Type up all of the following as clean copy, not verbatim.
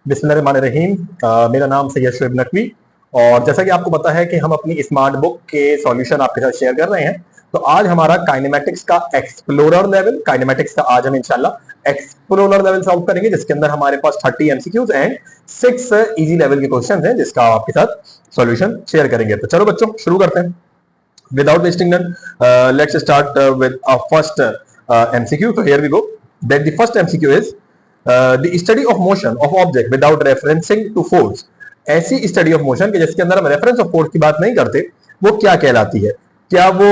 बिस्मिल्लाहिर्रहमानिर्रहीम। मेरा नाम सैयद शुएब नकवी और जैसा कि आपको पता है कि हम अपनी स्मार्ट बुक के सॉल्यूशन आपके साथ शेयर कर रहे हैं। तो आज हमारा काइनेमेटिक्स का एक्सप्लोरर लेवल, काइनेमेटिक्स का आज हम इंशाल्लाह एक्सप्लोरर लेवल सॉल्व करेंगे, जिसके अंदर हमारे पास 30 एमसीक्यूज एंड 6 इजी लेवल के क्वेश्चंस हैं, जिसका आपके साथ सॉल्यूशन शेयर करेंगे। तो चलो बच्चों शुरू करते हैं। Without wasting time, let's start with our first MCQ. So here we go. That the first MCQ is the study of motion of object without referencing to force. ऐसी स्टडी ऑफ मोशन के जिसके अंदर हम reference of force की बात नहीं करते, वो क्या कहलाती है? क्या वो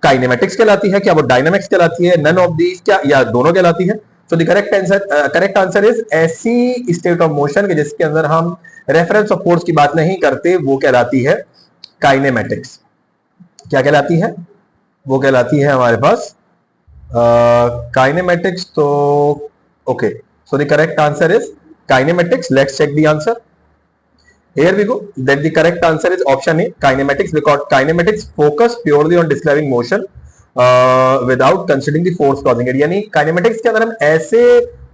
काइनेमेटिक्स कहलाती है? क्या वो डायनामिक्स कहलाती है? नन ऑफ दीज, क्या या दोनों कहलाती है? सो द करेक्ट आंसर इज ऐसी स्टेट ऑफ मोशन के जिसके अंदर हम रेफरेंस ऑफ फोर्स की बात नहीं करते, वो कहलाती है काइनेमेटिक्स। क्या कहलाती है? वो कहलाती है हमारे पास काइनेमेटिक्स। तो okay, so the correct answer is kinematics. Let's check the answer. Here we go. That the correct answer is option A, kinematics, because kinematics focus purely on describing motion without considering the force causing it. यानी kinematics के अंदर हम ऐसे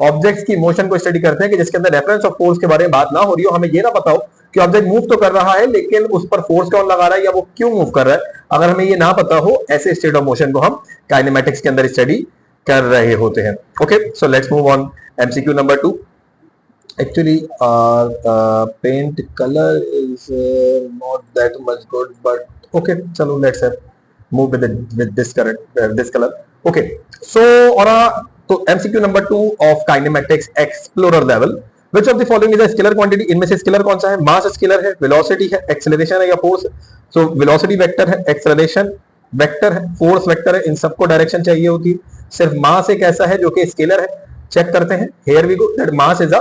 objects की motion को study करते हैं कि जिसके अंदर रेफरेंस ऑफ फोर्स के बारे में बात ना हो रही हो, हमें ये ना पता हो कि ऑब्जेक्ट मूव तो कर रहा है लेकिन उस पर फोर्स कौन लगा रहा है या वो क्यों मूव कर रहा है। अगर हमें ये ना पता हो, ऐसे स्टेट ऑफ मोशन को हम काइनेमेटिक्स के अंदर स्टडी कर रहे होते हैं। Okay, so let's move on. MCQ number 2। Actually, paint color is not that much good, but okay, chalo, let's move with this color. Okay, so so MCQ number 2 of kinematics explorer level. Which of the following is a scalar quantity? इनमें से scalar कौन सा है? मास scalar है, velocity है, acceleration है या force? So velocity vector है, एक्सेलरेशन वेक्टर है, फोर्स वेक्टर है। इन सबको डायरेक्शन चाहिए होती है। सिर्फ मास एक ऐसा है जो कि स्केलर है। चेक करते हैं। Here we go. That mass is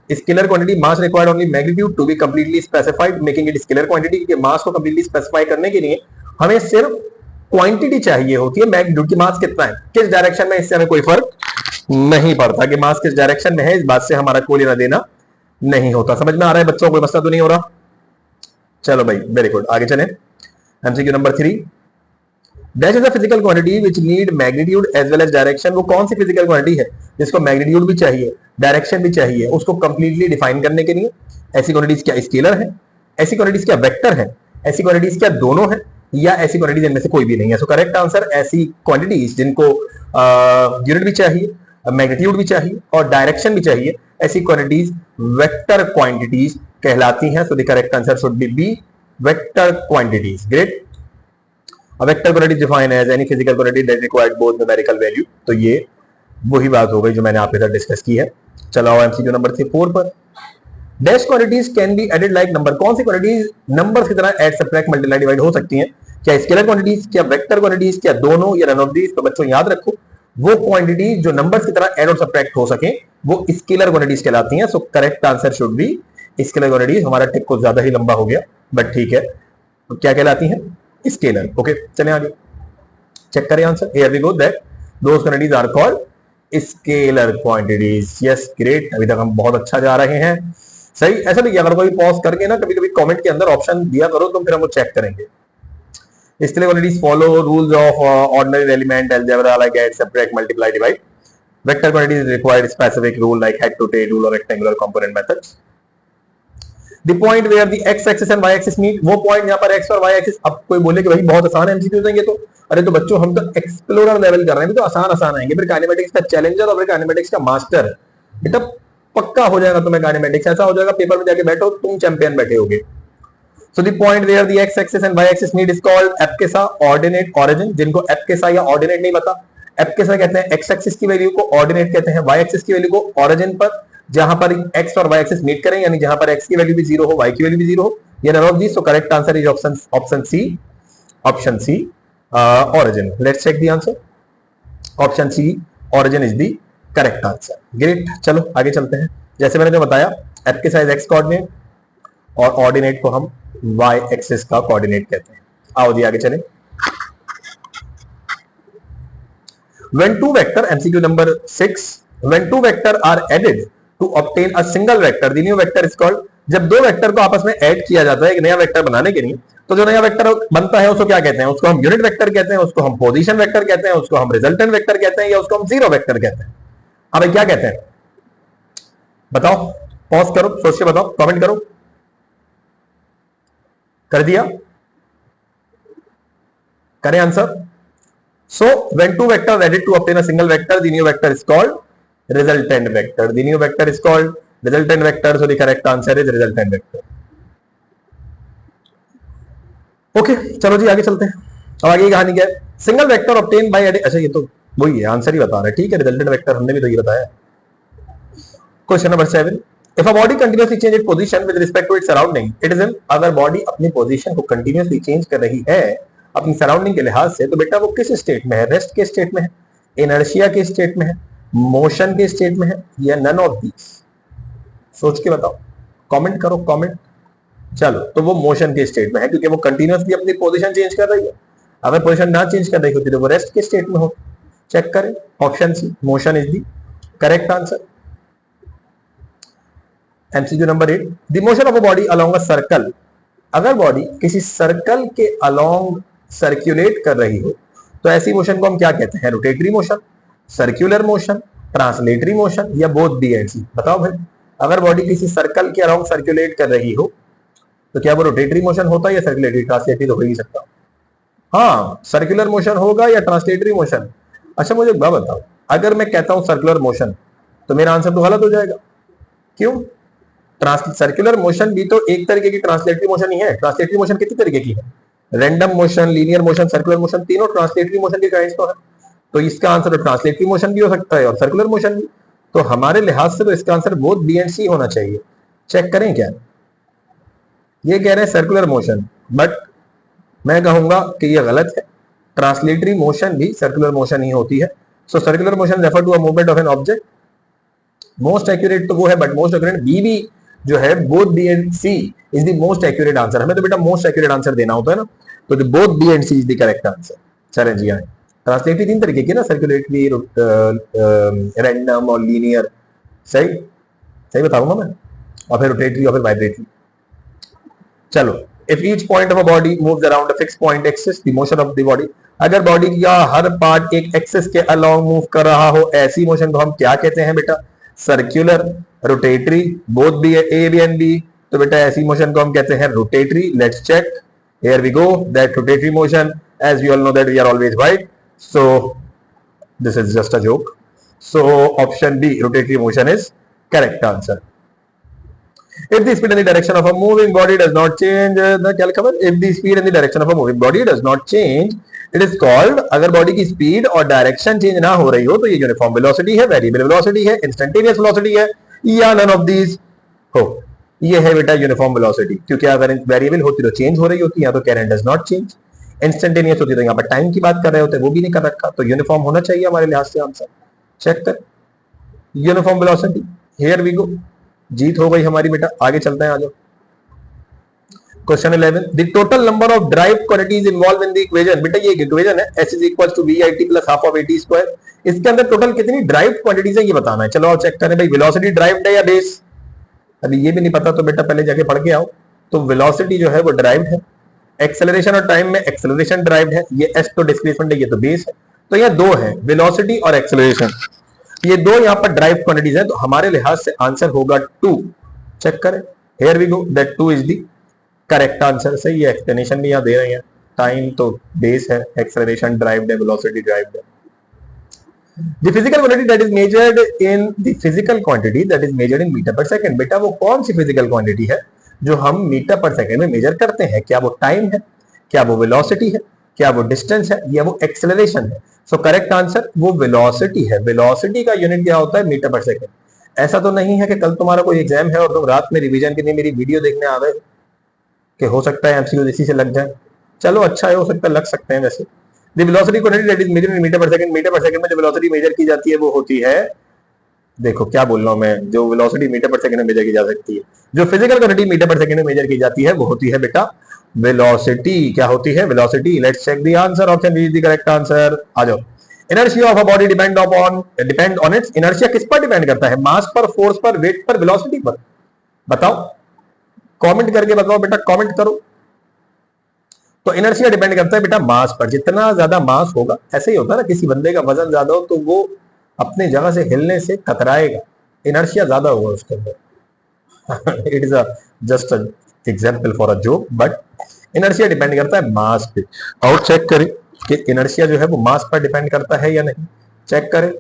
a scalar quantity. Mass required only magnitude to be completely specified, making it scalar quantity। कि मास को completely specify करने के लिए हमें सिर्फ क्वांटिटी चाहिए होती है, मैग्नीट्यूड की मास कितना है, किस डायरेक्शन में, इससे हमें कोई फर्क नहीं पड़ता कि मास किस डायरेक्शन में है। इस बात से हमारा कोई लेना देना नहीं होता। समझ में आ रहा है बच्चों? कोई मसला तो नहीं हो रहा? चलो भाई, वेरी गुड, आगे चले। MCQ number 3। Dash is a physical quantity which need magnitude as well as direction। वो कौन सी फिजिकल क्वांटिटी है जिसको मैग्नीट्यूड भी चाहिए, डायरेक्शन भी चाहिए? उसको कंप्लीटली डिफाइन करने के लिए ऐसी क्वांटिटीज क्या स्केलर है, ऐसी क्वांटिटीज क्या वेक्टर है, ऐसी क्वांटिटीज क्या दोनों है, या ऐसी क्वांटिटीज इनमें से कोई भी नहीं है? सो करेक्ट आंसर ऐसी क्वांटिटीज जिनको यूनिट भी चाहिए, मैग्नीट्यूड भी चाहिए और डायरेक्शन भी चाहिए, ऐसी क्वांटिटीज वेक्टर क्वांटिटीज कहलाती हैं। सो the correct answer should be vector quantities. Great. A vector quantity is defined as any physical quantity that requires both numerical value। तो ये वही बात हो गई जो मैंने आपके साथ डिस्कस की है। चलो एमसीक्यू नंबर 4 पर। Dash quantities can be added like number. कौन सी क्वांटिटीज नंबर्स की तरह ऐड, सब्ट्रैक्ट, मल्टीप्लाई, डिवाइड हो सकती हैं? क्या स्केलर क्वांटिटीज, क्या वेक्टर क्वांटिटीज, क्या दोनों, या नन ऑफ दीज? तो बच्चों याद रखो, वो क्वांटिटी जो नंबर्स की तरह ऐड और सब्ट्रैक्ट हो सके वो स्केलर क्वांटिटीज कहलाती हैं। सो correct answer should be scalar quantities. हमारा टिप को ज्यादा ही लंबा हो गया, बट ठीक है। तो क्या कहलाती हैं? स्केलर। ओके, चलें आगे, चेक करें answer. Here we go. That those quantities are called scalar quantities. Yes, great, अभी तक हम बहुत अच्छा जा रहे हैं। सही। ऐसा भी अगर कोई पॉज करके ना कभी कभी कमेंट के अंदर ऑप्शन दिया करो तो फिर हम वो चेक करेंगे। Scalar quantities follow rules of ordinary element, algebra, like add, subtract, multiply, divide. Vector quantities required specific rule like head to tail rule और rectangular component methods. The point where the x axis and y axis meet, वो point यहाँ पर x और y axis. अब कोई बोले कि भाई बहुत आसान एमसीक्यूज हैं ये तो, अरे तो बच्चों हम तो एक्सप्लोरर लेवल कर रहे हैं, तो आसान आएंगे। फिर काइनेमेटिक्स का चैलेंजर और फिर काइनेमेटिक्स का मास्टर बेटा पक्का हो जाएगा तुम्हें काइनेमेटिक्स। ऐसा हो जाएगा पेपर में जाके बैठो तुम चैंपियन बैठे होगे। So the point where the x axis and y axis meet is called abscissa ordinate origin. जिनको एब्सकिसा या ऑर्डिनेट नहीं पता, एब्सकिसा कहते हैं x एक्सिस की वैल्यू को, ऑर्डिनेट कहते हैं y एक्सिस की वैल्यू को। ओरिजिन पर जहां पर x और y एक्सिस मीट करें, यानी जहां पर x की वैल्यू भी 0 हो, y की वैल्यू भी 0 हो, ये none of these. So correct answer is option C origin। Let's check the answer. Option C origin is the correct answer. Great, चलो आगे चलते हैं। जैसे मैंने जो बताया, एब्सकिसा इज x कोऑर्डिनेट और ऑर्डिनेट को हम y एक्सिस का कोऑर्डिनेट कहते हैं। आओ जी आगे चलें। When two vector, MCQ number 6, when two vector are added to obtain a single vector, the new vector is called। जब दो वेक्टर को आपस में ऐड किया जाता है एक नया वेक्टर बनाने के लिए, तो जो नया वेक्टर बनता है उसको क्या कहते हैं? उसको हम यूनिट वेक्टर कहते हैं, उसको हम पोजीशन वेक्टर कहते हैं, उसको हम रिजल्टेंट वेक्टर कहते हैं, या उसको हम जीरो वेक्टर कहते हैं। अब क्या कहते हैं बताओ? पॉज करो, सोच के बताओ, कमेंट करो। कर दिया? करें answer. So when two vectors are added to obtain a single vector, the new vector is called resultant vector. The new vector is called resultant vector. So the correct answer is resultant vector. Okay चलो जी आगे चलते हैं। अब आगे की कहानी क्या है? Single vector obtain by adding, अच्छा ये तो वही है, आंसर ही बता रहे हैं, ठीक है, रिजल्टेंट वेक्टर हमने भी तो ये बताया। Question number 7, if a body continuously change it position with respect to its surrounding, it is in, अगर बॉडी अपनी पोजीशन को कंटिन्यूअसली चेंज कर रही है अपनी सराउंडिंग के लिहाज से, तो बेटा वो किस स्टेट में है? रेस्ट के स्टेट में है, इनर्शिया के स्टेट में है, मोशन के स्टेट में है, या नन ऑफ दीस? सोच के बताओ, कमेंट करो कमेंट। चलो तो वो मोशन के स्टेट में है, क्योंकि वो कंटिन्यूअसली अपनी पोजीशन चेंज कर रही है। अगर पोजीशन ना चेंज कर रही होती तो वो रेस्ट के स्टेट में हो। चेक करें, option C, motion is the correct answer. MCQ number 8, the motion of a body along a circle, अगर बॉडी किसी सर्कल के अलोंग सर्कुलेट कर रही हो तो ऐसी मोशन को हम क्या कहते हैं? Rotatory motion, circular motion, translatory motion, या बोथ बी एंड सी? बताओ भाई, अगर बॉडी किसी सर्कल के अलोंग सर्कुलेट कर रही हो तो क्या वो रोटेटरी मोशन होता है या सर्कुलेटरी? ट्रांसलेटरी तो हो ही नहीं सकता। हाँ, सर्कुलर मोशन होगा या ट्रांसलेटरी मोशन? अच्छा मुझे एक बात बताओ, अगर मैं कहता हूं सर्कुलर मोशन तो मेरा आंसर तो गलत हो जाएगा। क्यों? सर्कुलर मोशन भी तो एक तरीके की ट्रांसलेटरी मोशन ही है। ट्रांसलेटरी मोशन कितनी तरीके की है? Random motion, linear motion, circular motion, तीनों ट्रांसलेटरी मोशन के काइंड्स तो है। तो इसका आंसर तो ट्रांसलेटरी मोशन भी हो सकता है और सर्कुलर मोशन भी। तो हमारे लिहाज से तो इसका आंसर बोथ बी एंड सी होना चाहिए। चेक करें क्या? ये कह रहे हैं सर्कुलर मोशन, बट मैं कहूंगा कि ये गलत है। ट्रांसलेटरी मोशन भी सर्कुलर मोशन ही होती है। So circular motion refer to a movement of an object. Most accurate तो वो है, बट मोस्ट एक्यूरेट बी भी जो है, both B and C is the most accurate answer. हमें तो बेटा मोस्ट एक्यूरेट आंसर देना होता है ना, तो both B and C is the correct answer. चलें जी आए। ट्रांसलेटरी तीन तरीके की ना, सर्कुलेटरी, रैंडम और लीनियर। सही सही बताऊंगा मैं, और फिर रोटेटरी और फिर वाइब्रेटरी। चलो, if each point of a body moves around a fixed point axis, the motion of the body, अगर बॉडी का हर पार्ट एक एक्सिस के अलोंग मूव कर रहा हो, ऐसी मोशन को हम क्या कहते हैं बेटा? Circular, rotatory, both B A B and B, तो बेटा ऐसी मोशन को हम कहते हैं rotatory. Let's check, here we go, that rotatory motion, as we all know that we are always right, so this is just a joke, so option B, rotatory motion is correct answer. If the speed and the direction of a moving body does not change, क्या लिखा है? If the speed and the direction of a moving body does not change, it is called, अगर body की speed और direction change ना हो रही हो तो ये यूनिफॉर्म वेलोसिटी है, वेरिएबल वेलोसिटी है, इंस्टेंटेनियस वेलोसिटी है, या नन ऑफ दीज हो। ये है बेटा यूनिफॉर्म वेलोसिटी, क्योंकि अगर वेरिएबल होती तो चेंज हो रही होती, या तो current does not change. Instantaneous होती तो यहाँ पर टाइम की बात कर रहे होते, वो भी नहीं कर रखा, तो यूनिफॉर्म होना चाहिए हमारे लिहाज से आंसर। चेक कर, uniform velocity, here we go, जीत हो गई हमारी बेटा। आगे चलते हैं, आ जाओ। Question 11, the total number of drive quantities involve in the equation, बेटा ये इक्वेशन है, s is equal to vit plus half of at square. इसके अंदर टोटल कितनी ड्राइव क्वांटिटीज है ये बताना है। चलो आओ चेक करें भाई, वेलोसिटी ड्राइव्ड है या बेस? अभी ये भी नहीं पता तो बेटा पहले जाके पढ़ के आओ। तो वेलोसिटी जो है वो ड्राइव्ड है, एक्सेलरेशन और टाइम में एक्सेलरेशन ड्राइव्ड है, ये s तो डिस्प्लेसमेंट है, ये तो बेस है। तो ये दो है, वेलोसिटी और एक्सेलरेशन, ये दो यहाँ पर ड्राइव क्वांटिटीज है, तो हमारे लिहाज से आंसर होगा 2। चेक करें, here we go, that 2 is the correct answer. सही है, एक्सप्लेनेशन भी यहाँ दे रहे हैं। टाइम तो बेस है, एक्सेलरेशन ड्राइव्ड है, वेलोसिटी ड्राइव्ड है। The physical quantity that is measured in the physical quantity that is measured in meter per second, बेटा वो कौन सी फिजिकल क्वांटिटी है जो हम मीटर पर सेकंड में मेजर करते हैं? क्या वो टाइम है, क्या वो वेलोसिटी है, क्या वो डिस्टेंस है, या वो एक्सेलरेशन है? सो करेक्ट आंसर वो वेलोसिटी है। वेलोसिटी का यूनिट क्या होता है? Metre per second. ऐसा तो नहीं है कि कल तुम्हारा कोई एग्जाम है और तुम रात में रिवीजन के लिए मेरी वीडियो देखने आ गए, कि हो सकता है एमसीक्यू इसी से लग जाए। चलो अच्छा है, हो सकता है लग सकते हैं। वैसे the velocity quantity that is measured in metre per second, metre per second में जो वेलोसिटी मेजर की जाती है वो होती है, देखो क्या बोल रहा हूं मैं, जो वेलोसिटी मीटर पर सेकंड में मेजर की जा सकती है, जो physical quantity metre per second में मेजर की जाती है वो होती है बेटा वेलोसिटी। क्या होती है? Velocity. Let's check the answer, option B is the correct answer. आ जाओ। Inertia of a body depend on its, inertia किस पर डिपेंड करता है? मास पर, फोर्स पर, वेट पर, वेलोसिटी पर? बताओ, कमेंट करके बताओ बेटा, कमेंट करो। तो इनर्शिया डिपेंड करता है बेटा मास पर। जितना ज्यादा मास होगा, ऐसे ही होता है ना, किसी बंदे का वजन ज्यादा हो तो वो अपने जगह से हिलने से कतराएगा, इनर्शिया ज्यादा होगा उसके अंदर। It is just example for a joke, but inertia depend करता है मास पे। और चेक करें कि इनर्शिया जो है वो मास पर डिपेंड करता है या नहीं, चेक करें,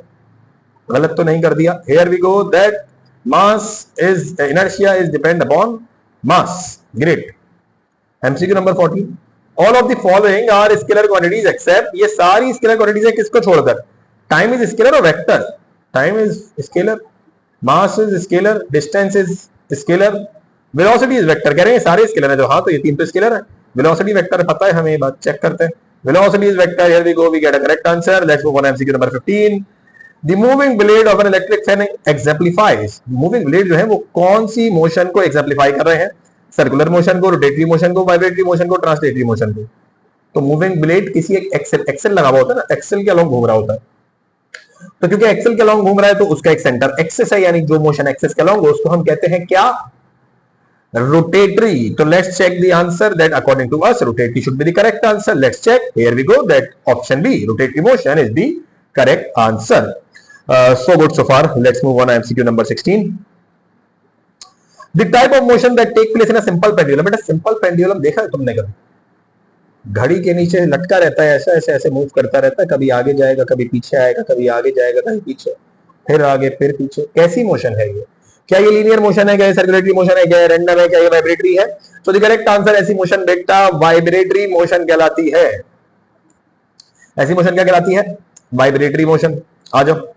गलत तो नहीं कर दिया। Here we go that mass is inertia is depend upon mass, great. MCQ number 14, all of the following are scalar quantities except, ये सारी स्केलर क्वांटिटीज है किसको छोड़कर, टाइम इज स्केलर और vector, time is scalar, mass is scalar, distance is scalar, velocity is vector, कह रहे हैं सारे स्केलर है जो, हाँ तो ये तीन तो स्केलर है, वेलोसिटी वेक्टर पता है हमें, ये बात चेक करते हैं, velocity is vector, here we go, we get a correct answer, let's move on MCQ number 15। The moving blade of an electric fan exemplifies, moving blade जो है वो कौन सी मोशन को एग्जाम्प्लीफाई कर रहे हैं, सर्कुलर मोशन को, रोटेटरी मोशन को, वाइब्रेटरी मोशन को, ट्रांसलेटरी मोशन को। तो मूविंग ब्लेड किसी एक एक्सेल, एक्सेल लगा हुआ होता है ना, एक्सेल के अलोंग घूम रहा होता है, तो क्योंकि एक्सेल के अलोंग घूम रहा है तो उसका एक सेंटर एक्सेस है, यानी जो मोशन एक्सेस के अलोंग उसको हम कहते हैं क्या, रोटेटरी। तो let's check the answer that according to us rotatory should be the correct answer, let's check, here we go that option B rotatory motion is the correct answer. So good so far, let's move on MCQ number 16. The type of motion that take place in a simple pendulum, बेटा simple pendulum देखा है तुमने कभी, घड़ी के नीचे लटका रहता है, ऐसा ऐसे ऐसे मूव करता रहता है, कभी आगे जाएगा कभी पीछे आएगा, कभी आगे जाएगा कभी पीछे, फिर आगे फिर पीछे, कैसी मोशन है ये, क्या ये लीनियर मोशन है, क्या ये सर्कुलेटरी मोशन है, क्या ये रैंडम है, क्या ये वाइब्रेटरी है। तो द करेक्ट आंसर ऐसी मोशन बेटा वाइब्रेटरी मोशन कहलाती है, ऐसी मोशन क्या कहलाती है, वाइब्रेटरी मोशन। आ जाओ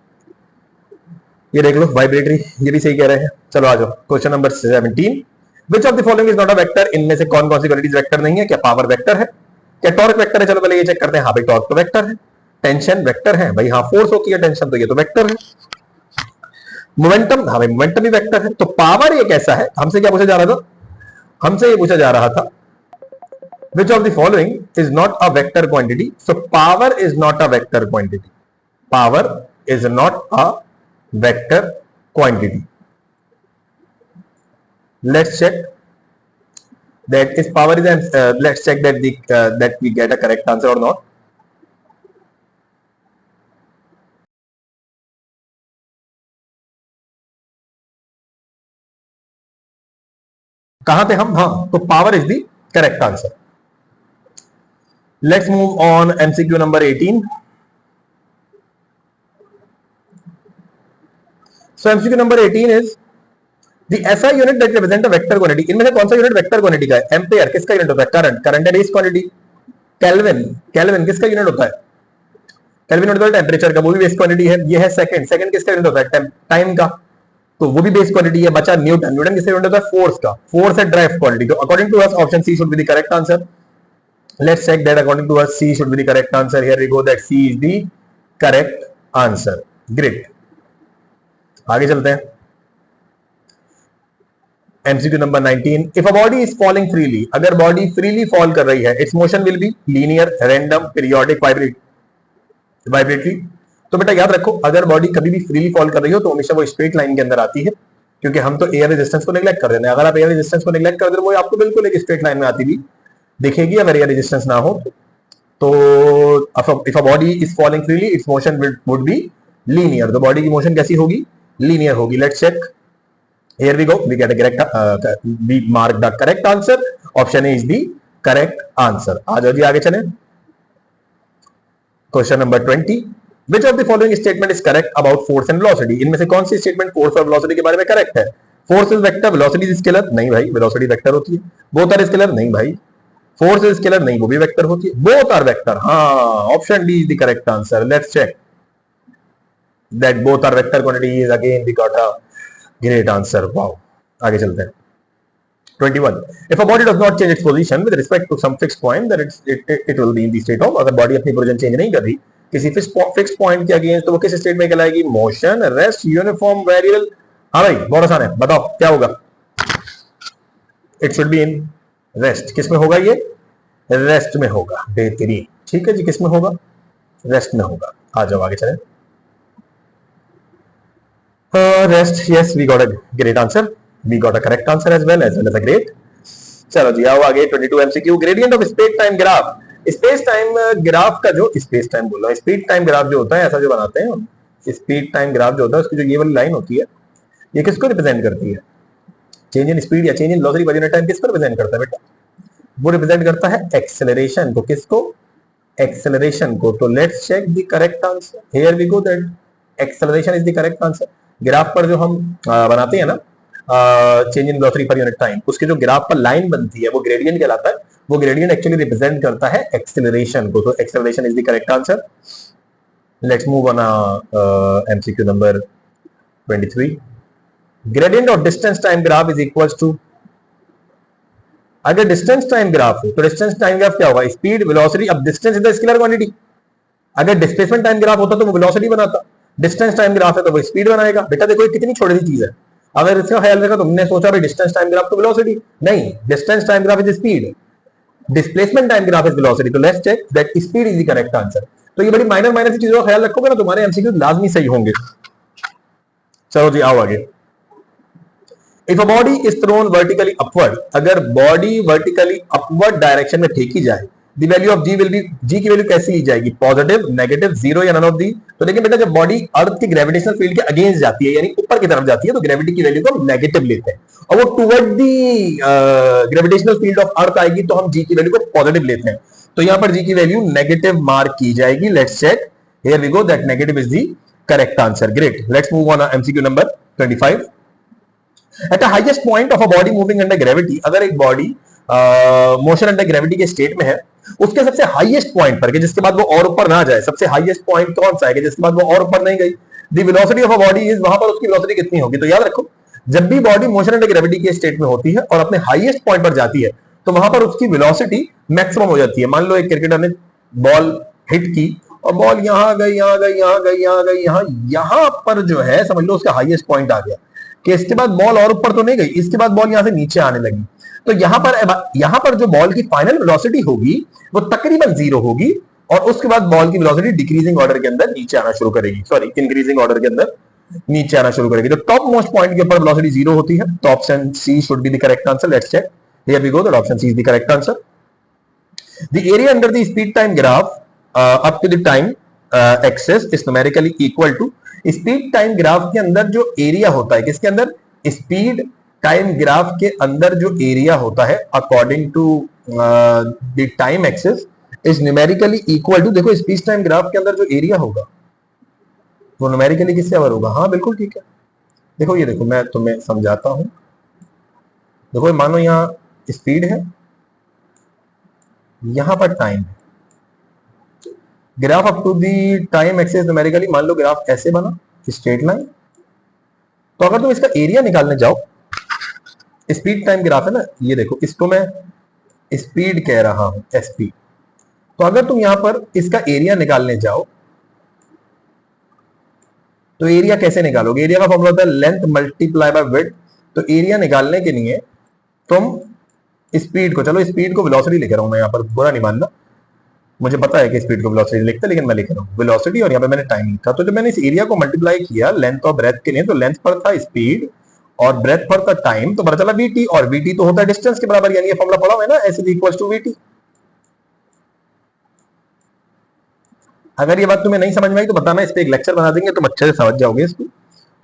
ये देख लो वाइब्रेटरी, ये भी सही कह रहे हैं, चलो आ जाओ question number 17, which of the following is not a vector, इनमें से कौन कौन सी क्वांटिटीज वेक्टर नहीं है, क्या पावर वेक्टर है, क्या टॉर्क वेक्टर है, चलो पहले ये चेक करते हैं, हाँ भाई टॉर्क तो वेक्टर है, टेंशन वेक्टर है भाई, हाँ फोर्स होती है टेंशन, तो ये तो वेक्टर है, मोमेंटम, हाँ भाई मोमेंटम भी वेक्टर है, तो पावर ये कैसा है, हमसे क्या पूछा जा रहा था, हमसे ये पूछा जा रहा था which of the following is not a vector quantity, so power is not a vector quantity, power is not a vector quantity, let's check that is power is let's check that the that we get a correct answer or not। कहां थे हम, हाँ तो power is the correct answer. Let's move on MCQ number 18। So MCQ number 18 is the SI unit that represent a vector quantity, इनमें से कौन सा unit vector quantity का है, एम्पेयर किसका यूनिट होता है, करंट, करंट है बेस क्वांटिटी, केल्विन, केल्विन किसका यूनिट होता है, केल्विन होता है टेम्परेचर का, वो भी बेस क्वांटिटी है, ये है सेकंड, सेकंड किसका यूनिट होता है, टाइम का, तो वो भी बेस क्वांटिटी है, बचा न्यूटन, न्यूटन किसका यूनिट होता है, फोर्स का, फोर्स है ड्राइव क्वांटिटी, तो according to us option C should be the correct answer, let's check that according to us C should be the correct answer, here we go that C is the correct answer, great। आगे चलते हैं MCQ number 19, if a body is falling freely, अगर body freely fall कर रही है, its motion will be linear, random, periodic, vibratory। तो बेटा याद रखो अगर बॉडी कभी भी फ्रीली फॉल कर रही हो तो हमेशा वो स्ट्रेट लाइन के अंदर आती है, क्योंकि हम तो एयर रेजिस्टेंस को नेग्लेक्ट कर देते हैं, अगर आप एयर रेजिस्टेंस को नेग्लेक्ट कर दे वो आपको बिल्कुल एक स्ट्रेट लाइन में आती भी दिखेगी अगर एयर रेजिस्टेंस ना हो तो। If a body is falling freely its motion would be linear, तो बॉडी की मोशन कैसी होगी, लीनियर होगी। Let's check, here we go, we get a correct, we mark the correct answer, option A is the correct answer. आ जाओ जी आगे चलें, question number 20, which of the following statement is correct about force and velocity, इनमें से कौन सी statement force और velocity के बारे में करेक्ट है, force is vector, velocity is scalar, नहीं भाई वेलोसिटी वेक्टर होती है, बोथ आर स्केलर, नहीं भाई फोर्स इज स्केलर, नहीं वो भी वेक्टर होती है, बोथ आर वेक्टर, हाँ option D is the correct answer. Let's check that both are vector quantities, again we got a great answer, wow. आगे चलते हैं 21, if a body does not change its position with respect to some fixed point then it will be in the state of, अगर body अपनी position change नहीं कर रही किसी fix point के अगेंस्ट तो वो किस स्टेट में कहलाएगी, मोशन, रेस्ट, यूनिफॉर्म, वेरिएबल। हाँ भाई बहुत आसान है, बताओ क्या होगा, it should be in rest, किस में होगा ये, रेस्ट में होगा, बेहतरीन, ठीक है जी, किस में होगा, रेस्ट में होगा। आ जाओ आगे चलें, rest, yes we got a great answer, we got a correct answer as well as a great. चलो जी आओ आगे 22 MCQ, gradient of space time graph, space time graph का जो, स्पेस टाइम बोल रहा हूं, स्पीड टाइम ग्राफ जो होता है ऐसा जो बनाते हैं, स्पीड टाइम ग्राफ जो होता है उसकी जो ये वाली लाइन होती है ये किसको रिप्रेजेंट करती है, चेंज इन स्पीड या change in velocity per unit time किसको रिप्रेजेंट करता है बेटा? वो रिप्रेजेंट करता है एक्सेलरेशन को। किसको? एक्सेलरेशन को। तो let's check the correct answer. Here we go that acceleration is the correct answer. Graph पर जो हम बनाते हैं ना change in velocity per unit time, उसके जो ग्राफ पर लाइन बनती है वो ग्रेडियंट कहलाता है। वो ग्रेडियंट एक्चुअली रिप्रेजेंट करता है एक्सेलरेशन को। तो acceleration is the correct answer. Let's move on MCQ number 23। Gradient of distance time graph is equals to, अगर डिस्टेंस टाइम ग्राफ हो तो डिस्टेंस टाइम ग्राफ क्या होगा? Speed velocity. अब distance is the scalar quantity. अगर displacement time graph होता तो वो वेलोसिटी बनाता, डिस्टेंस टाइम ग्राफ है तो वो स्पीड बनाएगा। बेटा देखो ये कितनी छोटी सी चीज है। अगर इसका ख्याल रखा, तुमने सोचा भाई डिस्टेंस टाइम ग्राफ तो वेलोसिटी, नहीं, distance time graph is speed, displacement time graph is velocity. तो let's check that speed is the correct answer. तो ये बड़ी माइनर माइनर सी चीजों का ख्याल रखोगे ना, तुम्हारे एमसीक्यू लाजमी सही होंगे। चलो जी आओ आगे। If a body is thrown vertically upward, अगर बॉडी वर्टिकली अपवर्ड डायरेक्शन में फेंकी जाए, the value of G will be, G की वैल्यू कैसी ली जाएगी? पॉजिटिव, नेगेटिव, जीरो या नन ऑफ दी। तो देखिए बेटा जब बॉडी अर्थ की ग्रेविटेशनल फील्ड के अगेंस्ट जाती है यानी ऊपर की तरफ जाती है तो ग्रेविटी की वैल्यू को हम नेगेटिव लेते हैं, और वो toward the gravitational field of earth आएगी तो हम जी की वैल्यू को पॉजिटिव लेते हैं। तो यहां पर जी की वैल्यू नेगेटिव मार्क की जाएगी। Let's check, here we go that negative is the correct answer. Great, let's move on MCQ number 25। At the highest point of a body moving under gravity, अगर एक बॉडी मोशन अंडर ग्रेविटी के state में है, उसके सबसे highest point पर, जिसके बाद वो और ऊपर ना जाए, सबसे हाईएस्ट पॉइंट कौन सा है जिसके बाद वो और ऊपर नहीं गई, the velocity of a body is, वहां पर उसकी वेलोसिटी कितनी होगी? तो याद रखो जब भी बॉडी मोशन अंडर ग्रेविटी के स्टेट में होती है और अपने हाईएस्ट पॉइंट पर जाती है तो वहां पर उसकी वेलोसिटी मैक्सिमम हो जाती है। मान लो एक क्रिकेटर ने बॉल हिट की और बॉल यहां गई, यहां गई, यहां गई, यहां गई, यहां पर जो है समझ लो उसका हाईएस्ट पॉइंट आ गया कि इसके बाद बॉल और ऊपर तो नहीं गई, इसके बाद बॉल यहां से नीचे आने लगी। तो यहां पर जो बॉल की फाइनल वेलोसिटी होगी वो तकरीबन जीरो होगी और उसके बाद बॉल की वेलोसिटी डिक्रीजिंग ऑर्डर के अंदर नीचे आना शुरू करेगी, सॉरी इंक्रीजिंग ऑर्डर के अंदर नीचे आना शुरू करेगी। तो टॉप मोस्ट पॉइंट के ऊपर वेलोसिटी जीरो होती है। तो option C should be the correct answer. Let's check, here we go that option C is the correct answer. The area under the speed time graph up to the time axis is numerically equal to, speed time graph के अंदर जो area होता है, किसके अंदर? Speed time graph के अंदर जो एरिया होता है according to the time axis is numerically equal to, देखो स्पीड टाइम ग्राफ के अंदर जो एरिया होगा वो न्यूमेरिकली किससे अवर होगा? हाँ बिल्कुल ठीक है। देखो ये देखो मैं तुम्हें समझाता हूं। देखो मानो यहां स्पीड है, यहां पर टाइम है, graph up to the time axis numerically, मान लो ग्राफ ऐसे बना स्ट्रेट लाइन। तो अगर तुम इसका एरिया निकालने जाओ, स्पीड टाइम ग्राफ है ना, ये देखो इसको मैं स्पीड कह रहा हूं एसपी। तो अगर तुम यहां पर इसका एरिया निकालने जाओ तो एरिया कैसे निकालोगे? एरिया का फॉर्मूला होता है लेंथ मल्टीप्लाई बाय विड्थ। तो एरिया निकालने के लिए तुम स्पीड को, चलो स्पीड को वेलोसिटी लिख रहा हूं मैं, यहां पर बुरा नहीं मानना, मुझे पता है कि स्पीड को वेलोसिटी लिखते लेकिन मैं लिख रहा हूं वेलोसिटी और यहां पे मैंने टाइम लिखा। तो जब मैंने इस एरिया को मल्टीप्लाई किया लेंथ और ब्रेथ के लिए, तो लेंथ पर था स्पीड और ब्रेथ पर था टाइम, तो पता चला वीटी, और वीटी तो होता है डिस्टेंस के बराबर, यानी ये फॉर्मूला पढ़ा हुआ है ना, S is equal to VT. अगर ये बात तुम्हें नहीं समझ में आई तो बताना, इस पे एक लेक्चर बना देंगे, तुम अच्छे से समझ जाओगे इसको।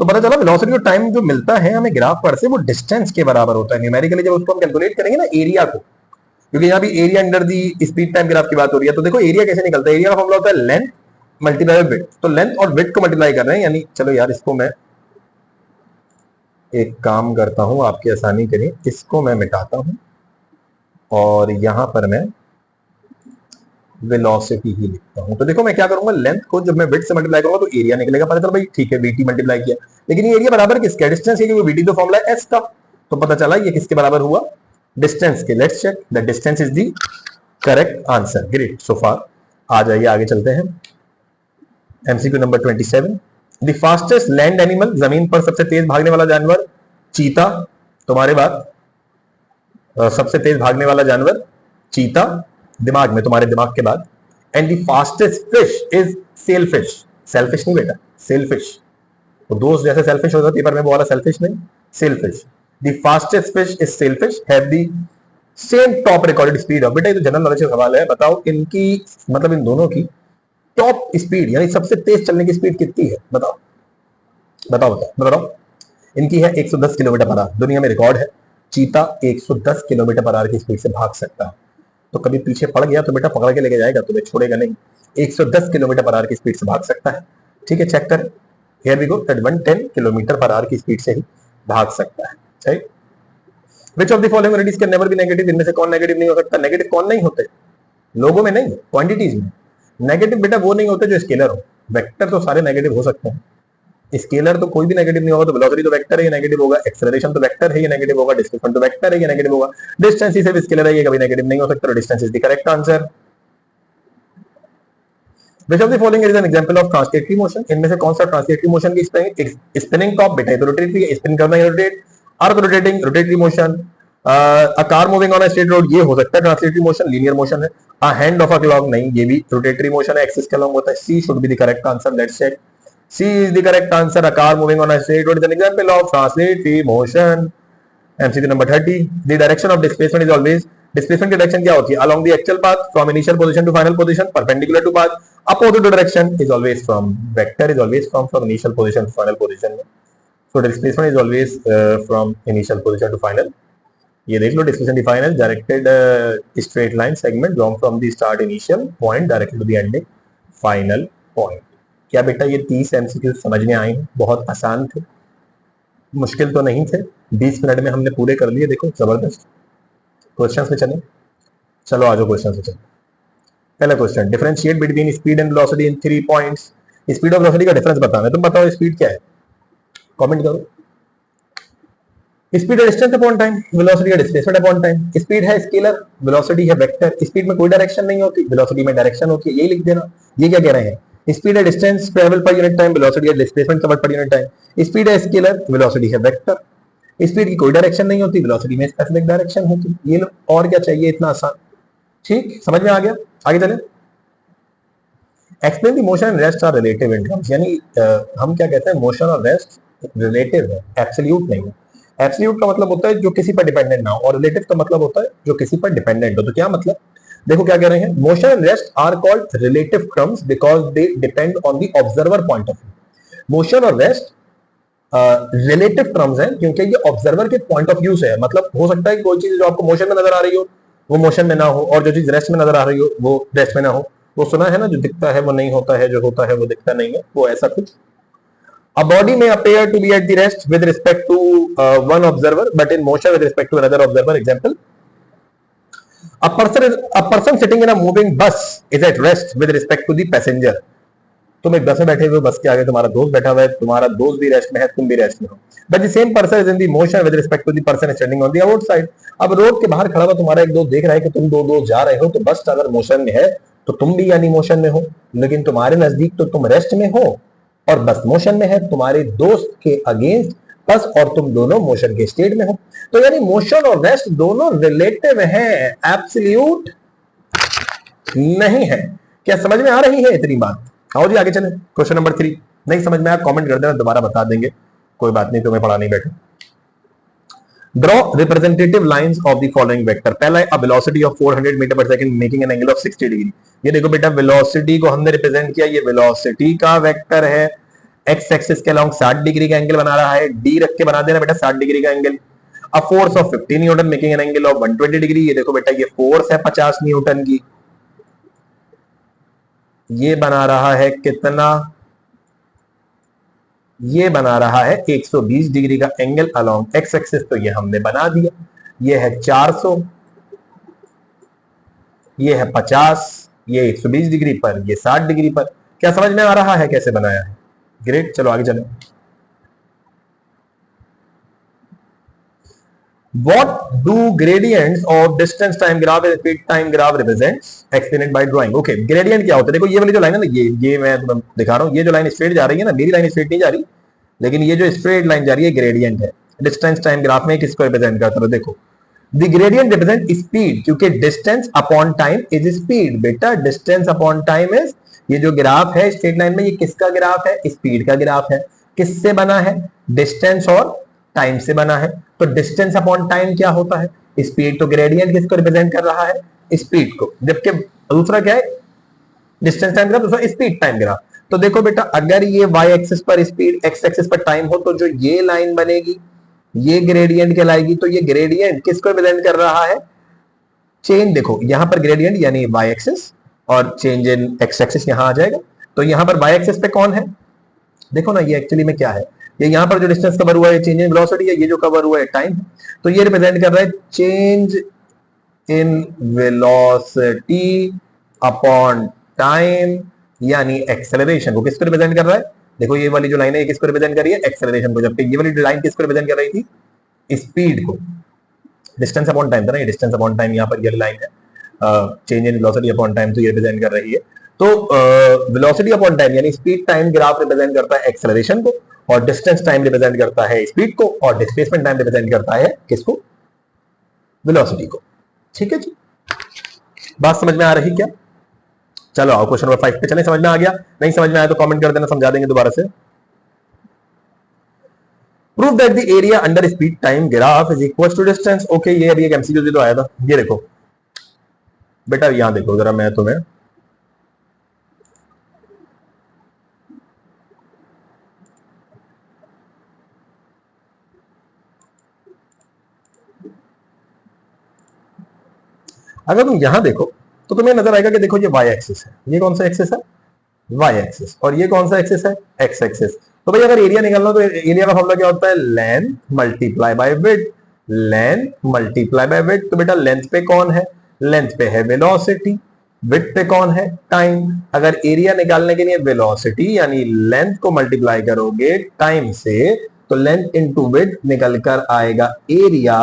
तो पता चला वेलोसिटी और टाइम जो मिलता है हमें ग्राफ पर से वो डिस्टेंस के बराबर होता है। न्यूमेरिकली जब उसको हम कैलकुलेट करेंगे ना एरिया को, क्योंकि यहाँ भी area under the speed time graph की बात हो रही है, तो देखो एरिया कैसे निकलता है? एरिया का फॉर्मूला होता है लेंथ मल्टीप्लाई बाय विड्थ। तो लेंथ और विड्थ को मल्टीप्लाई कर रहे हैं, यानी चलो यार इसको मैं एक काम करता हूं आपकी आसानी के लिए, इसको मैं मिटाता हूं और यहां पर मैं वेलोसिटी ही लिखता हूं। तो देखो मैं क्या करूंगा, लेंथ को जब मैं विड्थ से मल्टीप्लाई करूंगा तो एरिया निकलेगा, पता चला भाई ठीक है वीटी मल्टीप्लाई किया, लेकिन ये एरिया बराबर किसका? डिस्टेंस है, क्योंकि वीटी तो फॉर्मूला है एस का। तो पता चला ये किसके बराबर हुआ? डिस्टेंस के। Let's check the distance is the correct answer. Great, so far. आ जाइए आगे चलते हैं। MCQ number 27। The fastest land animal, जमीन पर सबसे तेज भागने वाला जानवर चीता। तुम्हारे बाद सबसे तेज भागने वाला जानवर चीता, दिमाग में, तुम्हारे दिमाग के बाद। And the fastest fish is shellfish. Shellfish नहीं बेटा, सेलफिश। तो दोस्त जैसे सेल्फिश होता है, पेपर में वो वाला सेल्फिश नहीं, shellfish. The fastest fish is shellfish have the same top recorded speed of, बेटा ये तो जनरल नॉलेज का सवाल है, बताओ इनकी मतलब इन दोनों की टॉप स्पीड यानी सबसे तेज चलने की स्पीड कितनी है? बताओ बताओ बताओ बताओ। इनकी है 110 किलोमीटर पर आवर, दुनिया में रिकॉर्ड है। चीता 110 किलोमीटर पर आवर की स्पीड से भाग सकता है। तो कभी पीछे पड़ गया तो बेटा पकड़ के लेके जाएगा, तुम्हें छोड़ेगा नहीं। 110 किलोमीटर पर आवर की स्पीड से भाग सकता है। ठीक है, चेक कर। Here we go that 110 kilometre per hour की स्पीड से ही भाग सकता है। Right. Which of the following quantities can never be negative? इनमें से कौन नेगेटिव नहीं हो सकता? नेगेटिव कौन नहीं होते? लोगों में नहीं, क्वांटिटीज में। नेगेटिव बेटा वो नहीं होते जो स्केलर हो। वेक्टर तो सारे नेगेटिव हो सकते हैं, स्केलर तो कोई भी नेगेटिव नहीं होगा। तो वेलोसिटी तो वेक्टर है, ये नेगेटिव होगा। एक्सेलरेशन तो वेक्टर है, ये नेगेटिव होगा। डिस्प्लेसमेंट तो वेक्टर है, ये नेगेटिव होगा। डिस्टेंस ही सिर्फ स्केलर है, ये कभी नेगेटिव नहीं हो सकता। Distance is the correct answer. Which of the following is an example of translatory motion? इनमें से कौन सा ट्रांसलेटरी मोशन की स्पेलिंग? स्पिनिंग टॉप बेटा, तो रोटेटरी है, स्पिन करना है rotate. Arc rotating, rotatory motion. A car moving on a straight road, ये हो सकता है ट्रांसलेटरी मोशन, लीनियर मोशन है। A hand of a clock, नहीं, ये भी रोटेटरी मोशन है, एक्सिस के अलोंग होता है। C should be the correct answer, let's check. C is the correct answer. A car moving on a straight road is an example of translatory motion. MCQ number 30, the direction of displacement is always, displacement की direction क्या होती है? along the actual path, from initial position to final position, perpendicular to path, opposite direction is always from, vector is always from initial position to final position. So displacement is always from initial position to final. ये देख लो, displacement defined as directed straight line segment drawn from the start initial point directly to the ending final point. क्या बेटा ये 30 MCQ समझ में आए? बहुत आसान थे, मुश्किल तो नहीं थे। 20 मिनट में हमने पूरे कर लिए, देखो जबरदस्त। क्वेश्चंस में चले, चलो आज क्वेश्चंस में चले। पहला question, differentiate between speed and velocity in 3 points. Speed और वेलोसिटी का डिफरेंस बताना है, तुम बताओ स्पीड क्या है, कमेंट करो। स्पीड है डिस्टेंस अपॉन टाइम, वेलोसिटी है डिस्प्लेसमेंट अपॉन टाइम। स्पीड है स्केलर, वेलोसिटी है वेक्टर। स्पीड में कोई डायरेक्शन नहीं होती, वेलोसिटी में डायरेक्शन होती है, यही लिख देना। ये क्या कह रहे हैं? स्पीड है distance travel per unit time, velocity है displacement covered per unit time. Speed है स्केलर, वेलोसिटी है वेक्टर। स्पीड की कोई डायरेक्शन नहीं होती, वेलोसिटी में स्पेसिफिक डायरेक्शन होती। ये लो, और क्या चाहिए, इतना आसान। ठीक, समझ में आ गया? आगे चले। Explain the motion and rest are relative in terms, यानी हम क्या कहते हैं, मोशन और रेस्ट रिलेटिव है, एब्सोल्यूट नहीं है। एब्सोल्यूट का मतलब होता है जो किसी पर डिपेंडेंट ना हो, और रिलेटिव का मतलब होता है जो किसी पर डिपेंडेंट हो। तो क्या मतलब? देखो क्या कह रहे हैं, motion and rest are called relative terms because they depend on the observer point of view. Motion और रेस्ट रिलेटिव टर्म्स हैं क्योंकि ये ऑब्जर्वर के पॉइंट ऑफ व्यू से है। मतलब हो सकता है कि कोई चीज जो आपको मोशन में नजर आ रही हो वो मोशन में ना हो, और जो चीज रेस्ट में नजर आ रही हो वो रेस्ट में ना हो। वो सुना है ना, जो दिखता है वो नहीं होता है, जो होता है वो दिखता नहीं है, वो ऐसा कुछ। A body may appear to be at the rest with respect to one observer, but in motion with respect to another observer. Example: a person sitting in a moving bus is at rest with respect to the passenger. तुम एक बस में बैठे हुए, बस के आगे तुम्हारा दोस्त बैठा हुआ है, तुम्हारा दोस्त भी रेस्ट में है, तुम भी रेस्ट में हो। But the same person is in the motion with respect to the person standing on the outside. अब रोड के बाहर खड़ा हुआ तुम्हारा एक दोस्त देख रहा है कि तुम दो दोस्त जा रहे हो, तो बस अगर मोशन में है तो तुम भी यानी मोशन में हो, लेकिन तुम्हारे नजदीक तो तुम रेस्ट में हो और बस मोशन में है। तुम्हारे दोस्त के अगेंस्ट बस और तुम दोनों मोशन के स्टेट में हो। तो यानी मोशन और रेस्ट दोनों रिलेटिव हैं, एब्सोल्यूट नहीं है। क्या समझ में आ रही है इतनी बात? आओ जी आगे चले। क्वेश्चन नंबर 3, नहीं समझ में आया कमेंट कर देना, दोबारा बता देंगे, कोई बात नहीं, तुम्हें पढ़ा नहीं बैठे। Draw representative lines of the following vector. पहला है velocity of 400 metre per second making an angle of 60 degree. ये देखो बेटा, वेलोसिटी को हमने रिप्रेजेंट किया, ये वेलोसिटी का वेक्टर है, एक्स एक्सिस के अलोंग 60 डिग्री का एंगल बना रहा है, डी रख के बना देना बेटा 60 डिग्री का angle. A force of 50 Newton making an angle of 120 degree. ये देखो बेटा, ये फोर्स है 50 न्यूटन की, ये बना रहा है कितना? ये बना रहा है 120 डिग्री का एंगल अलोंग एक्स एक्सिस, तो ये हमने बना दिया। ये है 400, ये है 50, ये 120 डिग्री पर, ये 60 डिग्री पर। क्या समझ में आ रहा है कैसे बनाया है? ग्रेट, चलो आगे चलो। What do gradients of distance time graph and speed time graph represents? Explain it by drawing. Okay, gradient क्या होता है? देखो ये वाली जो लाइन है ना, ये मैं तुम्हें दिखा रहा हूँ, ये जो लाइन स्ट्रेट जा रही है ना, मेरी लाइन स्ट्रेट नहीं जा रही, लेकिन ये जो स्ट्रेट लाइन जा रही है ग्रेडियंट है। डिस्टेंस टाइम ग्राफ में किसको रिप्रेजेंट करता है? देखो, द ग्रेडियंट रिप्रेजेंट स्पीड, क्योंकि distance upon time is speed. बेटा डिस्टेंस अपॉन टाइम इज, ये जो ग्राफ है स्ट्रेट लाइन में, ये किसका ग्राफ है? स्पीड का ग्राफ है। किससे बना है? डिस्टेंस और टाइम से बना है। तो डिस्टेंस अपॉन टाइम क्या होता है? स्पीड। तो ग्रेडियंट किसको रिप्रेजेंट कर रहा है? स्पीड को। जबकि दूसरा क्या है? डिस्टेंस टाइम ग्राफ, दूसरा स्पीड टाइम ग्राफ। तो देखो बेटा, अगर ये वाई एक्सिस पर स्पीड, एक्स एक्सिस पर टाइम हो, तो जो ये लाइन बनेगी ये ग्रेडियंट कहलाएगी। तो ये ग्रेडियंट किसको रिप्रेजेंट कर रहा है? चेंज। देखो यहां पर ग्रेडियंट यानी वाई एक्सिस और चेंज इन एक्स एक्सिस यहां आ जाएगा। तो यहां पर वाई एक्सिस पे कौन है? देखो ना, ये एक्चुअली में क्या है, ये यहां पर जो डिस्टेंस कवर हुआ है चेंज इन वेलोसिटी है, ये जो कवर हुआ है टाइम है। तो ये रिप्रेजेंट कर रहा है change in velocity upon time, यानी एक्सेलरेशन को किसको रिप्रेजेंट कर रहा है? देखो ये वाली जो लाइन है ये किसको रिप्रेजेंट कर रही है? एक्सेलरेशन को। जबकि ये वाली लाइन किसको रिप्रेजेंट कर रही थी? स्पीड को। डिस्टेंस अपॉन टाइम था ना, ये डिस्टेंस अपॉन टाइम यहाँ पर ये लाइन है, change in velocity upon time, तो ये रिप्रेजेंट कर रही है। तो वेलोसिटी अपॉन टाइम यानी स्पीड टाइम ग्राफ रिप्रेजेंट करता है एक्सेलरेशन को, और डिस्टेंस टाइम रिप्रेजेंट करता है स्पीड को, और डिस्प्लेसमेंट टाइम रिप्रेजेंट करता है किसको? वेलोसिटी को। ठीक है जी, बात समझ में आ रही क्या? चलो आओ क्वेश्चन नंबर 5 पे चलें। समझ में आ गया? नहीं समझ में आया तो कमेंट कर देना, समझा देंगे दोबारा से। Prove that the area under speed time graph is equal to distance. Okay, ये अभी एक एमसीक्यू भी तो आया था। ये देखो बेटा, यहां देखो जरा, मैं तुम्हें अगर तुम यहां देखो तो तुम्हें नजर आएगा कि देखो ये वाई एक्सिस है, ये कौन सा एक्सिस है? Y axis. और ये कौन सा एक्सिस है? X axis. तो भाई अगर एरिया निकालना तो एरिया का फॉर्मूला क्या होता है? Length multiply by width. Length multiply by width. तो बेटा लेंथ पे कौन है? लेंथ पे है वेलोसिटी। विड्थ पे कौन है? टाइम। अगर एरिया निकालने के लिए वेलोसिटी यानी लेंथ को मल्टीप्लाई करोगे टाइम से, तो लेंथ इंटू विड्थ निकल कर आएगा एरिया।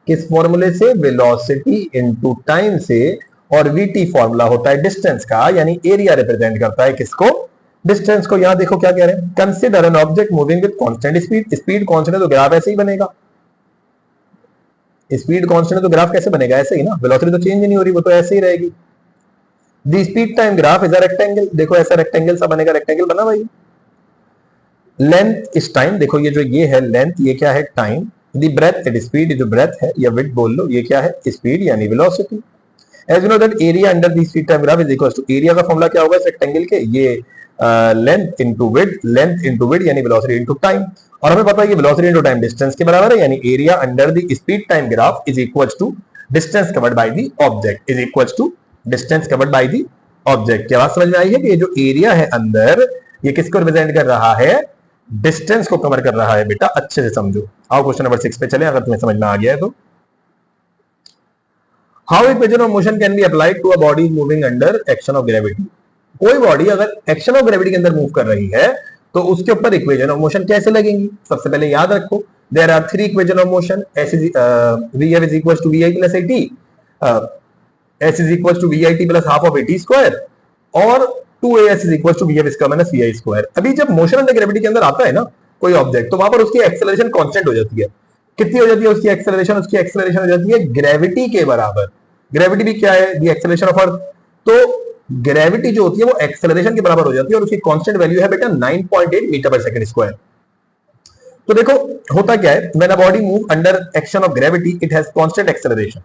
किस फॉर्मूले से? वेलोसिटी इनटू टाइम से। और वीटी फॉर्मूला होता है डिस्टेंस का, यानी एरिया रिप्रेजेंट करता है किसको? डिस्टेंस को। यहां देखो क्या कह रहे हैं, consider an object moving with constant speed. Speed constant है तो ग्राफ ऐसे ही बनेगा। स्पीड कांस्टेंट है तो ग्राफ कैसे बनेगा? ऐसे ही ना, वेलोसिटी तो चेंज नहीं हो रही, वो तो ऐसे ही रहेगी। The speed time graph is a rectangle. देखो ऐसा रेक्टेंगल सा बनेगा, रेक्टेंगल बना भाई। Length is time. देखो ये जो ये है लेंथ, ये क्या है? Time. The breadth is speed, जो ब्रेथ है या विड्थ बोल लो, ये क्या है? स्पीड यानी velocity. As you know that area under the speed time graph is equal to, area का फॉर्मूला क्या होगा इस रेक्टेंगल के? ये length into width, length into width यानी वेलोसिटी इनटू टाइम। और हमें पता है कि वेलोसिटी इनटू टाइम डिस्टेंस के बराबर है, यानी area under the speed time graph is equal to distance covered by the object, is equal to distance covered by the object. क्या बात समझ में आई है कि ये जो एरिया है अंदर, ये किसको रिप्रेजेंट कर रहा है? डिस्टेंस को कवर कर रहा है बेटा, अच्छे से समझो। आओ क्वेश्चन नंबर 6 पे चले, अगर तुम्हें समझ में आ गया है तो। How equation of motion can be applied to a body moving under action of gravity. कोई बॉडी अगर एक्शन ऑफ ग्रेविटी के अंदर मूव कर रही है तो उसके ऊपर इक्वेशन ऑफ मोशन कैसे लगेंगी? सबसे पहले याद रखो, there are 3 equation of motion. S is VF is equal to V I plus AT, S is equal to V I T plus half of AT square, और 2as is equal to V F square minus V I square. अभी जब motion under gravity के अंदर आता है ना कोई object, तो वहां पर उसकी एक्सेलरेशन कांस्टेंट हो जाती है। कितनी हो जाती है उसकी एक्सेलरेशन? उसकी एक्सेलरेशन हो जाती है ग्रेविटी के बराबर। ग्रेविटी भी क्या है? The acceleration of earth. तो ग्रेविटी जो होती है वो एक्सेलरेशन के बराबर हो जाती है, और उसकी कांस्टेंट वैल्यू है बेटा 9.8 मीटर पर सेकंड स्क्वायर। तो देखो होता क्या है, when a body move under action of gravity it has constant acceleration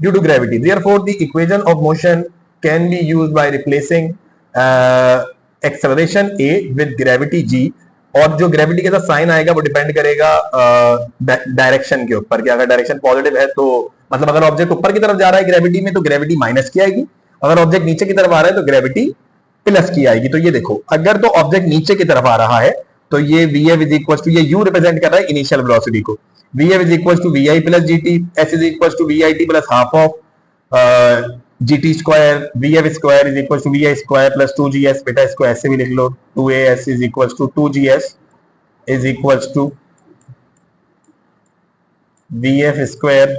due to gravity, therefore the equation of motion can be used by replacing acceleration A with gravity G. और जो gravity के साथ sign आएगा वो depend करेगा direction के ऊपर, कि अगर डायरेक्शन पॉजिटिव है तो मतलब अगर ऑब्जेक्ट ऊपर की तरफ जा रहा है ग्रेविटी में तो ग्रेविटी माइनस की आएगी, अगर ऑब्जेक्ट नीचे की तरफ आ रहा है तो ग्रेविटी प्लस की आएगी। तो ये देखो, अगर तो ऑब्जेक्ट नीचे की तरफ आ रहा है तो ये V F is equal to, ये यू रिप्रेजेंट कर रहा है इनिशियल वेलोसिटी को, V F is equal to V I plus G T, S is equal to V I T plus half of G T square, V F square is equal to V I square plus 2gs। बेटा इसको ऐसे भी लिख लो, 2as is equal to 2gs is equal to V F square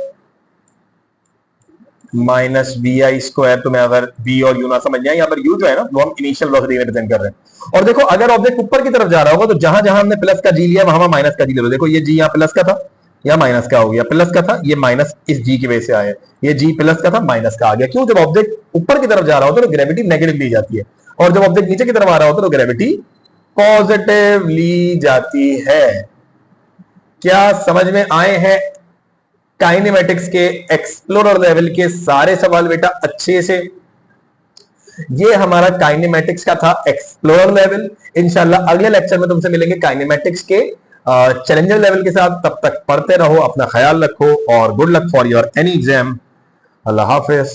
minus V I square. तुम्हें अगर v और u ना समझ जाए, यहाँ पर u जो है ना वो हम इनिशियल वेलोसिटी रिप्रेजेंट कर रहे हैं। और देखो अगर ऑब्जेक्ट ऊपर की तरफ जा रहा होगा तो जहां जहां हमने प्लस का जी लिया वहां माइनस का जी ले लो। देखो ये जी यहाँ प्लस का था, यहाँ माइनस का हो गया, प्लस का था, ये माइनस इस जी की वजह से आया, ये जी प्लस का था माइनस का आ गया। क्यों? जब ऑब्जेक्ट ऊपर की तरफ जा रहा होता है तो ग्रेविटी नेगेटिव ली जाती है, और जब ऑब्जेक्ट नीचे की तरफ आ रहा होता है तो ग्रेविटी पॉजिटिव ली जाती है। क्या समझ में आए हैं काइनेमेटिक्स के एक्सप्लोरर लेवल के सारे सवाल बेटा अच्छे से? ये हमारा काइनेमेटिक्स का था एक्सप्लोर लेवल। इंशाल्लाह अगले लेक्चर में तुमसे मिलेंगे काइनेमेटिक्स के चैलेंजर लेवल के साथ। तब तक पढ़ते रहो, अपना ख्याल रखो और good luck for your any exam. Allah Hafiz.